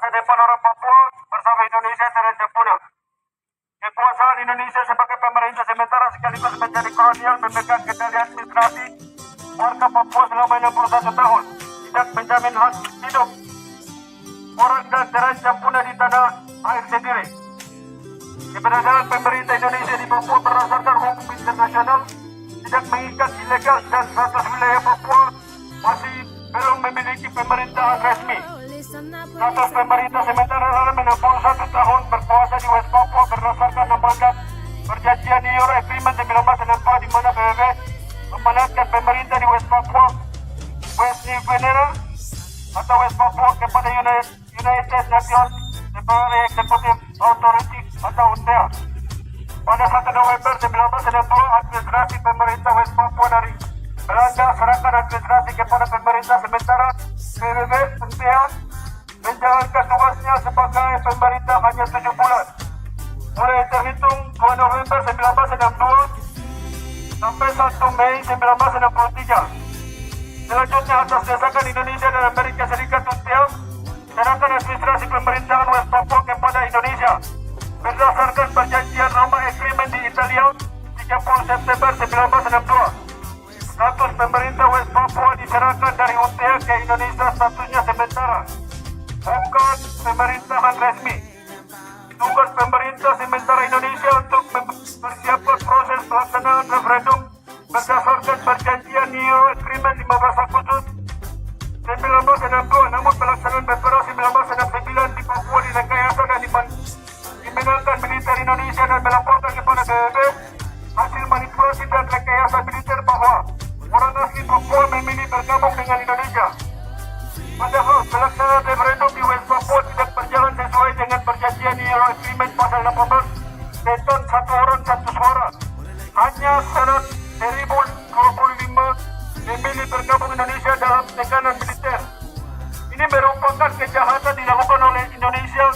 masa depan orang Papua bersama Indonesia terancam punah. Kekuasaan Indonesia sebagai pemerintah sementara sekaligus menjadi kolonial memegang kendali administrasi warga Papua selama 61 tahun, tidak menjamin hak hidup orang dan terancam punah di tanah air sendiri. Keberadaan pemerintah Indonesia di Papua berdasarkan hukum internasional tidak mengikat ilegal dan status wilayah Papua masih belum memiliki pemerintahan resmi. Status pemerintah sementara dalam 61 tahun berkuasa di West Papua berdasarkan mandat perjanjian New York Agreement 1962 di mana PBB memandatkan pemerintah di West Papua, West New Guinea atau West Papua kepada United Nations Temporary Executive Authority atau UNTEA. Pada 1 November 1962, administrasi pemerintah West Papua dari Belanda serahkan administrasi kepada pemerintah sementara PBB UNTEA menjalankan tugasnya sebagai pemerintah hanya 7 bulan. Mulai terhitung 2 November 1962 sampai 1 Mei 1963. Selanjutnya atas desakan Indonesia dan Amerika Serikat UNTEA serahkan administrasi pemerintahan West Papua kepada Indonesia berdasarkan perjanjian Roma Agreement di Italia 30 September 1962. Status pemerintah West Papua diserahkan dari UNTEA ke Indonesia, statusnya sementara, bukan pemerintahan resmi. Tugas pemerintah sementara Indonesia untuk mempersiapkan proses pelaksanaan referendum berdasarkan perjanjian New York Agreement 15 Agustus 1962, namun pelaksanaan Februari 1969 di Papua direkayasa dan dimenangkan militer Indonesia dan melaporkan kepada PBB hasil manipulasi dan rekayasa militer bahwa orang asli Papua memilih bergabung dengan Indonesia. Padahal pelaksanaan referendum di West Papua tidak berjalan sesuai dengan perjanjian New York Agreement pasal 18 tentang satu orang satu suara. Hanya 1025 memilih bergabung Indonesia dalam tekanan militer. Ini merupakan kejahatan dilakukan oleh Indonesia.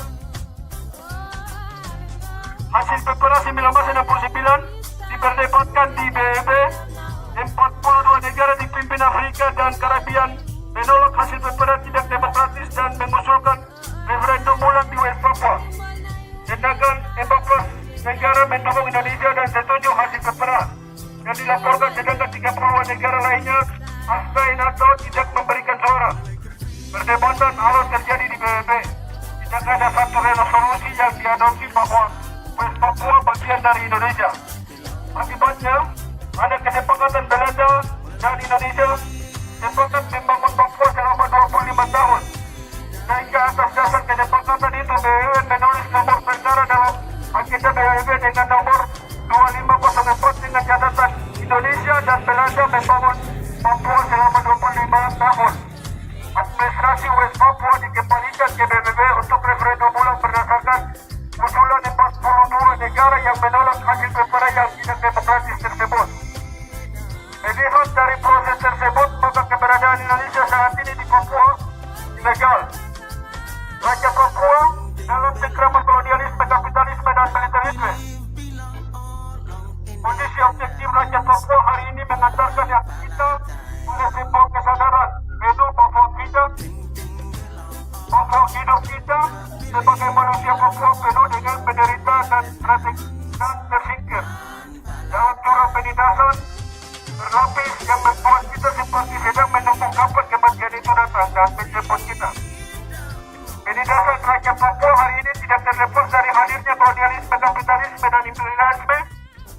Hasil Februari 1969 diperdebatkan di PBB. 42 negara dipimpin Afrika dan Karibian menolak hasil Februari tidak demokratis dan mengusulkan referendum ulang di West Papua. Sedangkan 14 negara mendukung Indonesia dan setuju hasil Februari. Dan dilaporkan sedangkan 32 negara lainnya abstain atau tidak memberikan suara. Perdebatan alot terjadi di PBB. Tidak ada satu resolusi yang diadopsi bahwa West Papua bagian dari Indonesia. Akibatnya, ada kesepakatan Belanda dan Indonesia sepakat membangun Papua selama 25 tahun. Sehingga atas dasar kesepakatan itu PBB menulis nomor perkara dalam agenda PBB dengan nomor 2504 dengan catatan Indonesia dan Belanda membangun Papua selama 25 tahun. Administrasi West Papua dikembalikan ke PBB untuk referendum ulang berdasarkan usulan 42 negara yang menolak hasil Februari yang tidak demokratis tersebut. Melihat dari proses tersebut, maka keberadaan Indonesia saat ini di Papua ilegal. Raja Papua dalam cengkraman kolonialisme, kapitalisme, dan militerisme. Kondisi objektif rakyat Papua hari ini mengantarkan yang kita oleh sebuah kesadaran hidup hidup kita sebagai manusia Papua penuh dengan penderitaan dan tersingkir dalam jurang penindasan berlapis yang membuat kita seperti sedang menunggu kapan kematian itu datang dan menjemput kita. Penindasan rakyat Papua hari ini tidak terlepas dari hadirnya kolonialisme, kapitalisme, dan imperialisme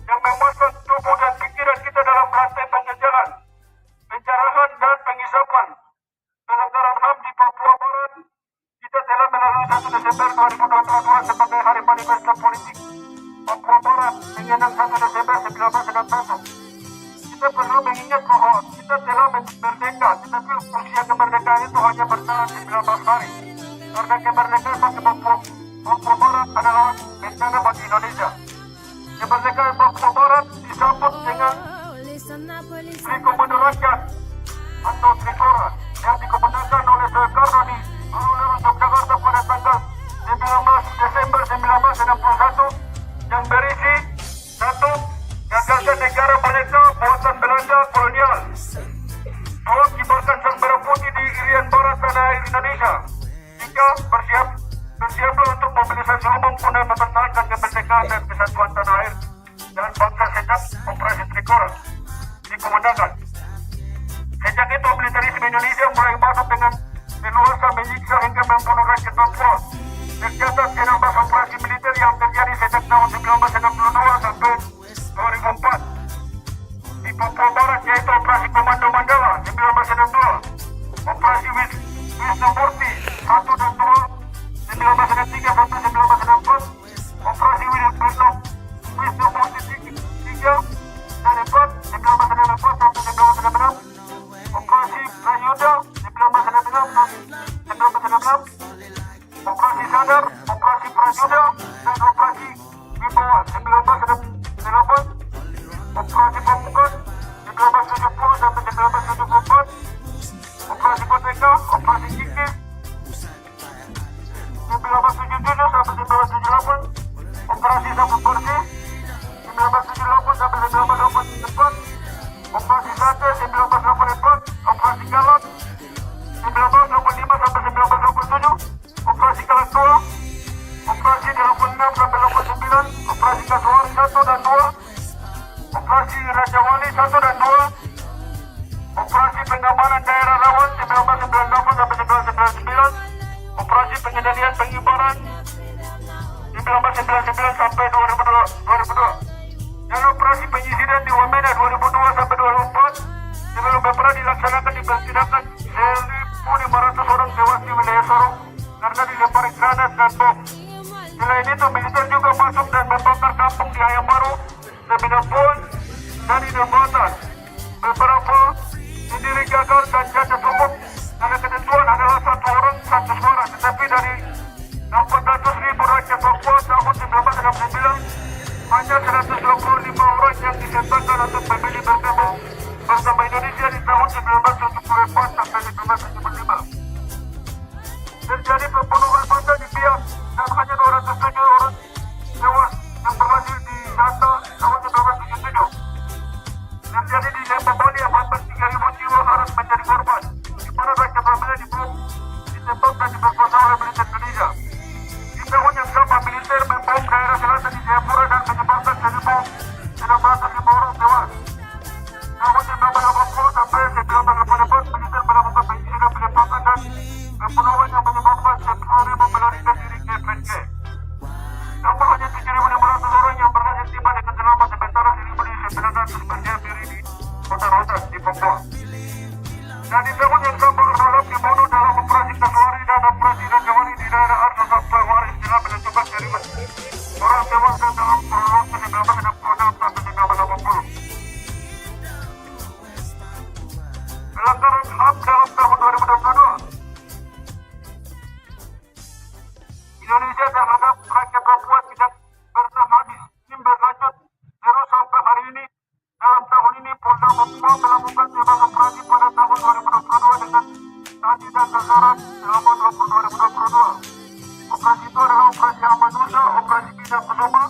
yang memasuk tubuh dan pikiran kita dalam rantai pengejaran, penjarahan, dan pengisapan. Pelanggaran HAM di Papua Barat, kita telah melalui 1 Desember 2022 sebagai hari manifesto politik Papua Barat mengenang 1 Desember 1961. Kita perlu mengingat bahwa kita telah merdeka, tetapi usia kemerdekaan itu hanya bertahan 19 hari. Karena kemerdekaan bagi Papua Barat adalah bencana bagi Indonesia. Kemerdekaan Papua Barat disambut dengan Tri Komando Rakyat atau Trikora yang dikemukakan oleh Soekarno di alun-alun Yogyakarta pada tanggal 19 Desember 1961 yang berisi 1. Gagasan negara merdeka buatan Belanda kolonial. 2. Kibarkan sang merah putih di Irian Barat tanah air Indonesia. 3. Indonesia bersiaplah untuk mobilisasi umum guna mempertahankan kemerdekaan dan kesatuan tanah air dan bangsa sejak operasi Trikora dikumandangkan. Sejak itu militerisme Indonesia mulai masuk dengan leluasa menyiksa hingga membunuh rakyat Papua. Tercatat 16 operasi militer yang terjadi sejak tahun 1962 sampai 2004 di Papua Barat, yaitu operasi Komando Mandala 1962, operasi Wisnumurti 1 dan 2 1963 sampai 1964, operasi Wisnumurti 3 dan 4 1964 sampai 1966, operasi Prayuda 1966 dan 1966, operasi Sadar, operasi Prayuda dan operasi Wibawa 1968, operasi Pamungkas 1970 sampai 1974, operasi Merdeka, operasi Kikis 1977 sampai 1978, operasi Sapu Bersih 1978 sampai 1984, operasi Sate 1984, operasi Galak 1985 sampai 1987, operasi Galak 2, operasi 86 sampai 89, operasi Kasuari 1 dan 2, operasi Raja Wali 1 dan 2, operasi pengamanan daerah rawan 1998 sampai 1999, operasi pengendalian pengibaran 1999 sampai 2002, dan operasi penyisiran di Wamena 2002 sampai 2004 sebelum beberapa dilaksanakan diperkirakan 1.500 orang tewas di wilayah Sorong karena dilempari granat dan bom. Selain itu, militer juga masuk dan membakar kampung di Ayam Baru, Seminapun, dan di Nambatan. Beberapa sendiri gagal dan cacat umum karena ketentuan adalah 1 orang 1 suara, tetapi dari 400.000 rakyat Papua tahun 1969 hanya 125 orang yang disertakan untuk memilih bergabung bersama Indonesia di tahun 1974 sampai 1975. Terjadi pembunuhan massa di Biak dan hanya 207 orang tewas yang berhasil didata tahun 1977. Terjadi di Lembah Bali yang hampir 3.000 jiwa harus menjadi korban, di mana rakyat Papua dibom, ditembak dan diperkosa oleh militer Indonesia. Di tahun yang sama, militer membom daerah selatan di Jayapura dan menyebabkan 1.605 orang tewas. Tahun 1980 sampai 1984, militer melakukan penyisiran penembakan dan pembunuhan yang menyebabkan 10.000 melarikan diri ke PNG. Namun hanya 7.500 orang yang berhasil tiba dengan selamat, sementara 1.900 berdiam diri di kota-kota di Papua. Dan di tahun yang sama, Nolak dibunuh dalam operasi Kasuari dan operasi Raja Wali di daerah Arsa sampai Waris dengan menentukan 1.000 orang tewas dan dalam prolog 1966 sampai 1980. Pelanggaran HAM dalam tahun 2022. Indonesia terhadap rakyat Papua tidak pernah habis, ini berlanjut terus sampai hari ini. Dalam tahun ini, Polda Papua melakukan 5 operasi pada tahun 2022 dengan tadi dan sasaran selama 2022. Operasi itu adalah operasi Amanusa, operasi Bidang Kusuma,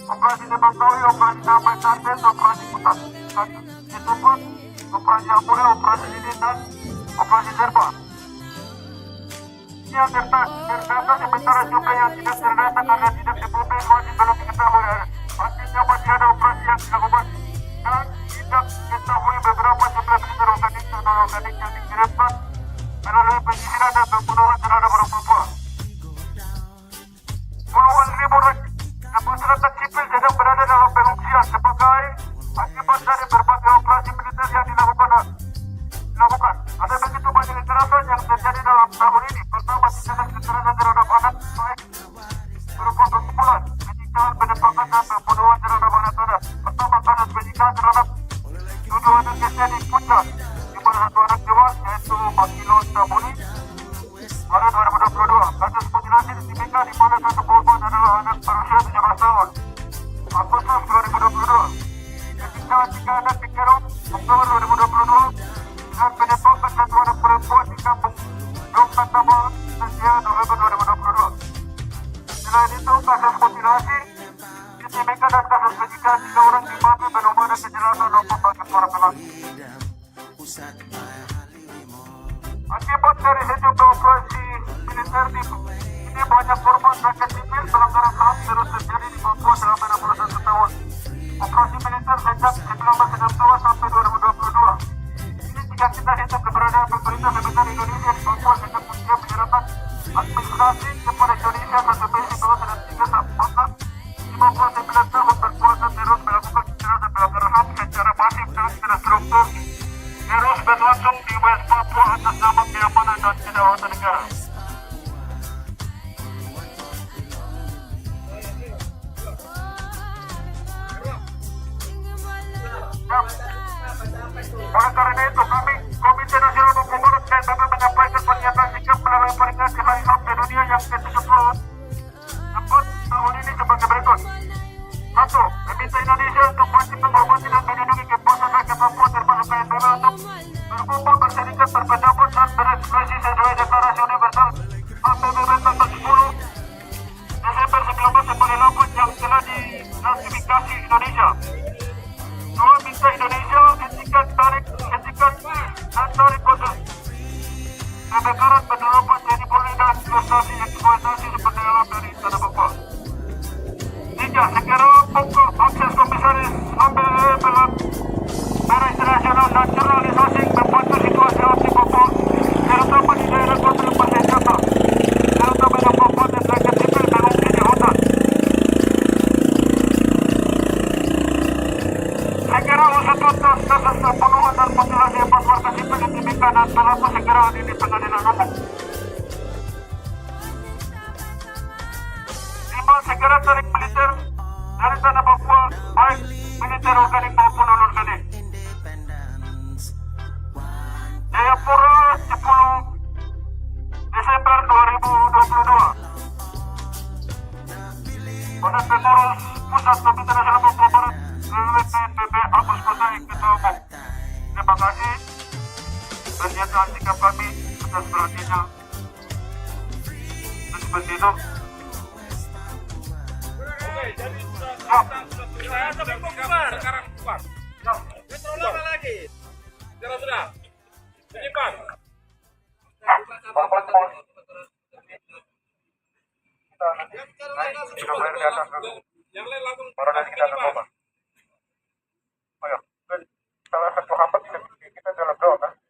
operasi Nebangkawi, operasi Damai Sarden, operasi Putat Situpun, operasi Apure, operasi Lilin, dan operasi Zerba. Yang terdata sementara jumlah yang tidak terdata karena tidak dipublik masih belum diketahui. Artinya masih ada operasi yang dilakukan dan tidak diketahui beberapa jumlah militer organik dan non-organik yang dikirimkan melalui penyisiran dan pembunuhan terhadap orang Papua. Puluhan ribu masyarakat sipil sedang berada dalam pengungsian sebagai akibat dari berbagai operasi militer yang dilakukan. Ada begitu banyak kekerasan yang terjadi dalam tahun ini. Pertama, tindakan kekerasan terhadap anak baik berupa perkumpulan, penyiksaan, penembakan, dan pembunuhan terhadap anak-anak. Pertama, kasus penyiksaan terhadap 7 anak SD di Puncak, di mana 1 anak tewas, yaitu Makilon Tabuni, pada 2022. Kasus mutilasi di Timika, di mana 1 korban adalah anak berusia 17 tahun, Agustus 2022. Penyiksaan 3 anak di Kerong, Oktober 2022. Dan penembakan 1 anak perempuan di kampung Dongkat Tabal, Setia, November 2022. Selain itu, kasus mutilasi di Timika dan kasus penyiksaan 3 orang di Babi belum ada kejelasan hukum bagi para pelaku. Akibat dari sejumlah operasi militer ini banyak korban rakyat sipil. Pelanggaran HAM terus terjadi di Papua selama 61 tahun. Operasi militer sejak 1962 sampai 2022. Ini jika kita hitung keberadaan pemerintah militer Indonesia di Papua sejak usia penyerapan administrasi kepada Indonesia satu Mei 1993 sampai 59 tahun berkuasa terus melakukan kekerasan pelanggaran HAM secara masif dan terstruktur terus berlangsung di West Papua atas nama keamanan dan kedaulatan negara. Oleh karena itu kami Komite Nasional Papua dan kami menyampaikan pernyataan sikap melalui peringati Hari HAM Sedunia yang ke-70 tahun ini sebagai berikut. 1. Meminta Indonesia untuk wajib menghormati dan melindungi kebebasan rakyat Papua termasuk PNBP untuk berkumpul, berserikat, berpendapat dan berekspresi sesuai Deklarasi Universal HAM PBB tanggal 10 Desember 1948 yang telah diratifikasi Indonesia. 2. Minta Indonesia hentikan dan tarik konten pembakaran, penerapan jadi boleh dan eksploitasi sumber daya alam dari tanah Papua. 3. Segera buka akses komisaris HAM secara internasional dan jurnalisasi membantu situasi alam di Papua, terutama di daerah kota lepas senjata, terutama di Papua dan rakyat sipil mengungsi di hutan. Segera usut tuntas kasus pembunuhan dan mutilasi 4 warga sipil di Timika dan pelaku segera adil di pengadilan umum. 5. Segera tarik militer dari tanah Papua, baik militer organik maupun non-organik. Jayapura 10 Desember 2022. Pada pengurus Pusat Komite Nasional Papua Barat PNBP Agus Kosai Ketua Umum. Terima kasih pernyataan sikap kami atas perhatiannya. Seperti itu. Oke, jadi saya sampai bubar. Sekarang bubar. Terus lama lagi. Sudah. Jadi Pak. Yang lain langsung. Baru nanti kita coba. Ayo, salah satu hamba kita dalam doa kan?